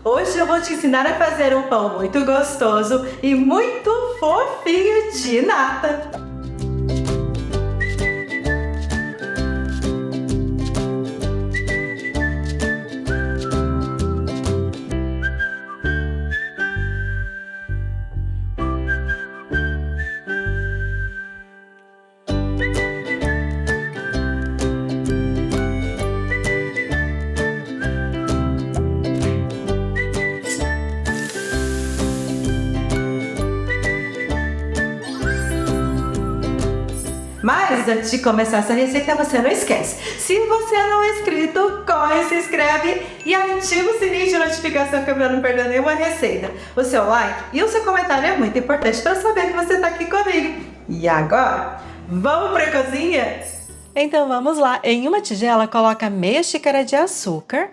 Hoje eu vou te ensinar a fazer um pão muito gostoso e muito fofinho de nata. Mas antes de começar essa receita, você não esquece. Se você não é inscrito, corre, se inscreve e ativa o sininho de notificação para eu não perder nenhuma receita. O seu like e o seu comentário é muito importante para eu saber que você está aqui comigo. E agora, vamos para a cozinha? Então vamos lá. Em uma tigela, coloca meia xícara de açúcar,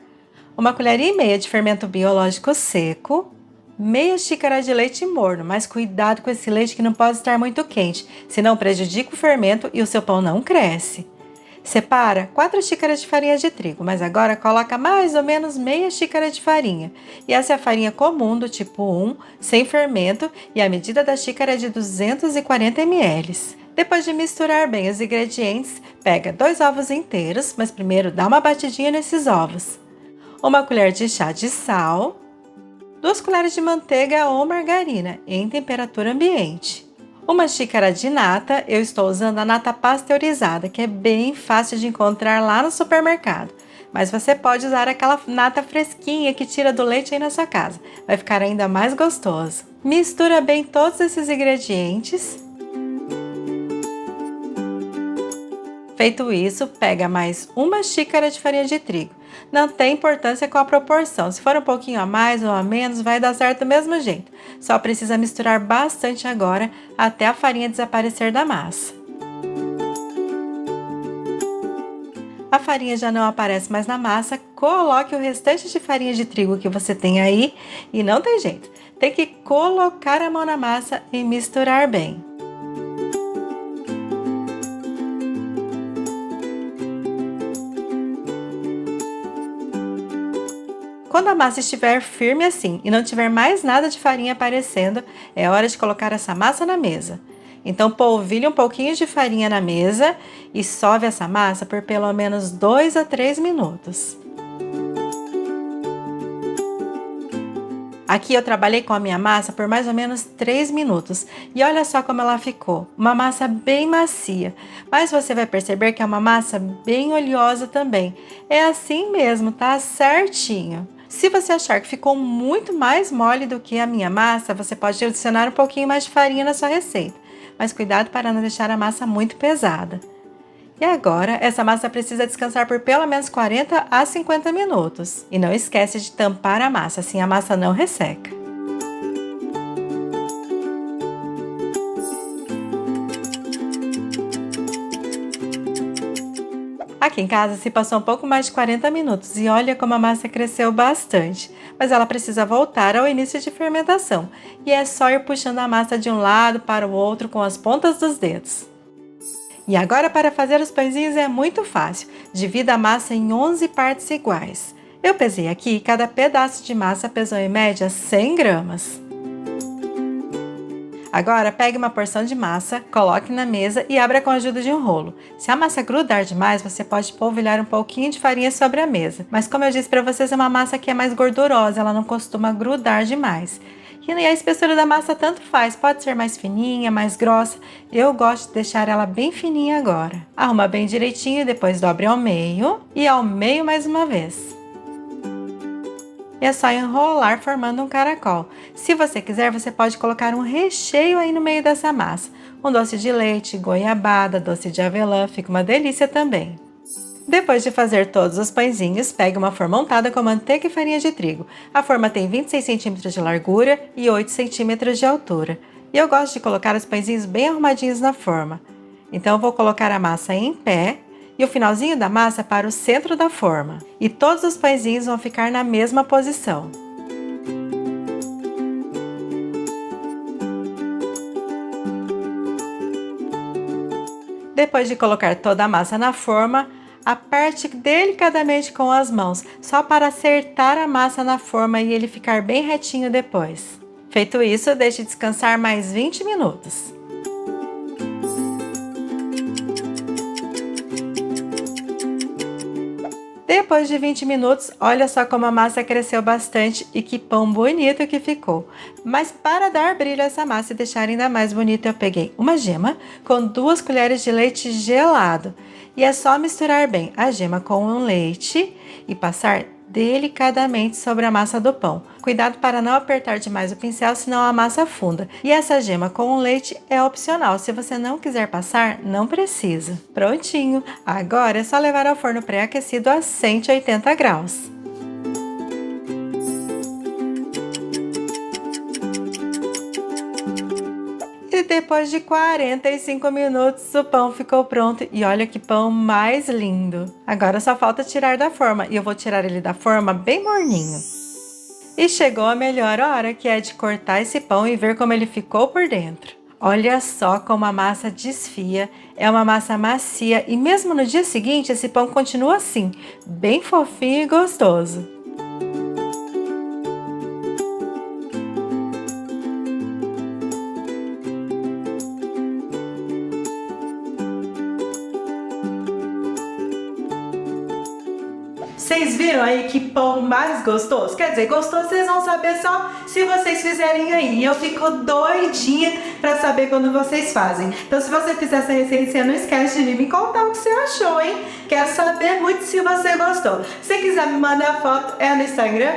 uma colherinha e meia de fermento biológico seco, meia xícara de leite morno, mas cuidado com esse leite que não pode estar muito quente, senão prejudica o fermento e o seu pão não cresce. Separa 4 xícaras de farinha de trigo, mas agora coloca mais ou menos meia xícara de farinha. E essa é a farinha comum do tipo 1, sem fermento, e a medida da xícara é de 240 ml. Depois de misturar bem os ingredientes, pega 2 ovos inteiros, mas primeiro dá uma batidinha nesses ovos. Uma colher de chá de sal, 2 colheres de manteiga ou margarina em temperatura ambiente. Uma xícara de nata, eu estou usando a nata pasteurizada, que é bem fácil de encontrar lá no supermercado. Mas você pode usar aquela nata fresquinha que tira do leite aí na sua casa. Vai ficar ainda mais gostoso. Mistura bem todos esses ingredientes. Feito isso, pega mais uma xícara de farinha de trigo. Não tem importância com a proporção, se for um pouquinho a mais ou a menos, vai dar certo do mesmo jeito. Só precisa misturar bastante agora, até a farinha desaparecer da massa. A farinha já não aparece mais na massa, coloque o restante de farinha de trigo que você tem aí e não tem jeito. Tem que colocar a mão na massa e misturar bem. Quando a massa estiver firme assim e não tiver mais nada de farinha aparecendo, é hora de colocar essa massa na mesa. Então polvilhe um pouquinho de farinha na mesa e sove essa massa por pelo menos 2 a 3 minutos. Aqui eu trabalhei com a minha massa por mais ou menos 3 minutos e olha só como ela ficou, uma massa bem macia, mas você vai perceber que é uma massa bem oleosa também. É assim mesmo, tá certinho. Se você achar que ficou muito mais mole do que a minha massa, você pode adicionar um pouquinho mais de farinha na sua receita, mas cuidado para não deixar a massa muito pesada. E agora, essa massa precisa descansar por pelo menos 40 a 50 minutos. E não esquece de tampar a massa, assim a massa não resseca. Aqui em casa se passou um pouco mais de 40 minutos e olha como a massa cresceu bastante, mas ela precisa voltar ao início de fermentação e é só ir puxando a massa de um lado para o outro com as pontas dos dedos. E agora para fazer os pãezinhos é muito fácil, divida a massa em 11 partes iguais. Eu pesei aqui e cada pedaço de massa pesou em média 100 gramas. Agora, pegue uma porção de massa, coloque na mesa e abra com a ajuda de um rolo. Se a massa grudar demais, você pode polvilhar um pouquinho de farinha sobre a mesa. Mas como eu disse para vocês, é uma massa que é mais gordurosa, ela não costuma grudar demais. E a espessura da massa tanto faz, pode ser mais fininha, mais grossa. Eu gosto de deixar ela bem fininha agora. Arruma bem direitinho e depois dobre ao meio e ao meio mais uma vez. E é só enrolar formando um caracol. Se você quiser, você pode colocar um recheio aí no meio dessa massa. Um doce de leite, goiabada, doce de avelã, fica uma delícia também. Depois de fazer todos os pãezinhos, pegue uma forma untada com manteiga e farinha de trigo. A forma tem 26 cm de largura e 8 cm de altura. E eu gosto de colocar os pãezinhos bem arrumadinhos na forma. Então eu vou colocar a massa em pé e o finalzinho da massa para o centro da forma. E todos os pãezinhos vão ficar na mesma posição. Depois de colocar toda a massa na forma, Aperte delicadamente com as mãos, só para acertar a massa na forma e ele ficar bem retinho depois. Feito isso, deixe descansar mais 20 minutos. Depois de 20 minutos, olha só como a massa cresceu bastante e que pão bonito que ficou. Mas para dar brilho a essa massa e deixar ainda mais bonito, eu peguei uma gema com 2 colheres de leite gelado. E é só misturar bem a gema com o leite e passar delicadamente sobre a massa do pão. Cuidado para não apertar demais o pincel, senão a massa afunda. E essa gema com o leite é opcional. Se você não quiser passar, não precisa. Prontinho! Agora é só levar ao forno pré-aquecido a 180 graus. E depois de 45 minutos, o pão ficou pronto. E olha que pão mais lindo! Agora só falta tirar da forma. E eu vou tirar ele da forma bem morninho. E chegou a melhor hora, que é de cortar esse pão e ver como ele ficou por dentro. Olha só como a massa desfia. É uma massa macia e mesmo no dia seguinte esse pão continua assim, bem fofinho e gostoso. Vocês viram aí que pão mais gostoso? Quer dizer, gostoso vocês vão saber só se vocês fizerem aí. E eu fico doidinha pra saber quando vocês fazem. Então se você fizer essa receita, não esquece de vir me contar o que você achou, hein? Quero saber muito se você gostou. Se quiser me mandar foto, é no Instagram,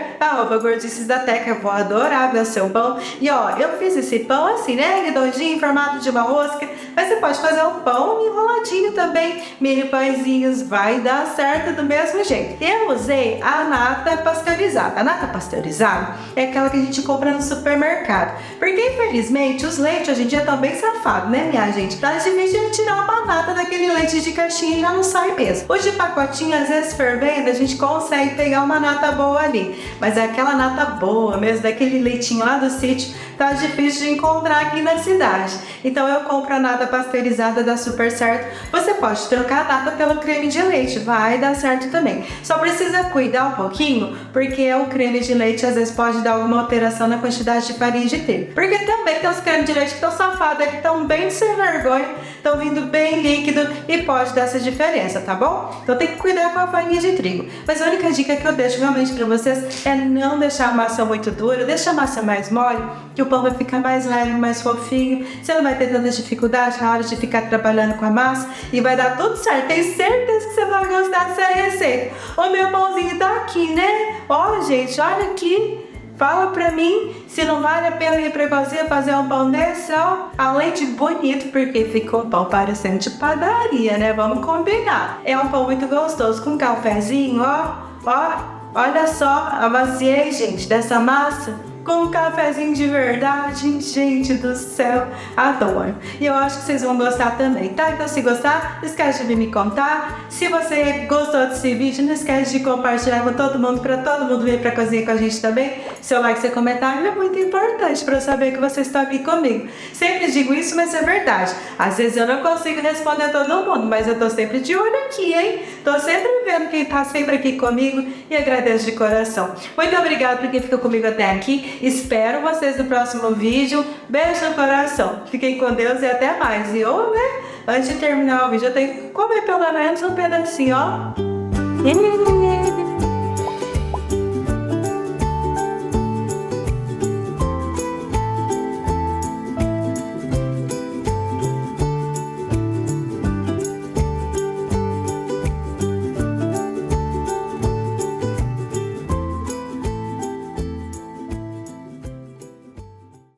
@gordicesdateca. Eu vou adorar ver o seu pão. E ó, eu fiz esse pão assim, né? Redondinho, em formato de uma rosca. Mas você pode fazer um pão enroladinho também. Mini pãezinhos, vai dar certo do mesmo jeito. Eu usei a nata pasteurizada. A nata pasteurizada é aquela que a gente compra no supermercado. Porque infelizmente os leites hoje em dia estão bem safados, né, minha gente? Tá difícil de tirar uma nata daquele leite de caixinha e já não sai mesmo. Os de pacotinho, às vezes fervendo, a gente consegue pegar uma nata boa ali. Mas é aquela nata boa mesmo, daquele leitinho lá do sítio, tá difícil de encontrar aqui na cidade. Então eu compro a nata pasteurizada, dá super certo. Você pode trocar a nata pelo creme de leite, vai dar certo também. Só precisa cuidar um pouquinho, porque o creme de leite às vezes pode dar alguma alteração na quantidade de farinha de trigo. Porque também tem os cremes de leite que estão safados, que estão bem sem vergonha, estão vindo bem líquido e pode dar essa diferença, tá bom? Então tem que cuidar com a farinha de trigo. Mas a única dica que eu deixo realmente pra vocês é não deixar a massa muito dura, deixa a massa mais mole, que o pão vai ficar mais leve, mais fofinho. Você não vai ter tanta dificuldade na hora de ficar trabalhando com a massa e vai dar tudo certo. Tenho certeza que você vai gostar dessa receita. O meu pãozinho tá aqui, né? Ó, gente, olha aqui. Fala pra mim se não vale a pena ir pra cozinha fazer um pão desse, ó. Além de bonito, porque ficou um pão parecendo de padaria, né? Vamos combinar. É um pão muito gostoso, com cafezinho, ó. Ó, olha só, amaciei, gente, dessa massa. Com um cafezinho de verdade, gente do céu, adoro. E eu acho que vocês vão gostar também, tá? Então se gostar, não esquece de vir me contar. Se você gostou desse vídeo, não esquece de compartilhar com todo mundo, para todo mundo vir pra cozinha com a gente também. Seu like, seu comentário é muito importante para eu saber que vocês estão aqui comigo. Sempre digo isso, mas é verdade. Às vezes eu não consigo responder todo mundo, mas eu tô sempre de olho aqui, hein? Tô sempre vendo quem tá sempre aqui comigo e agradeço de coração. Muito obrigada por quem ficou comigo até aqui. Espero vocês no próximo vídeo. Beijo no coração. Fiquem com Deus e até mais. E eu, né, antes de terminar o vídeo, eu tenho que comer pelo menos um pedacinho, ó.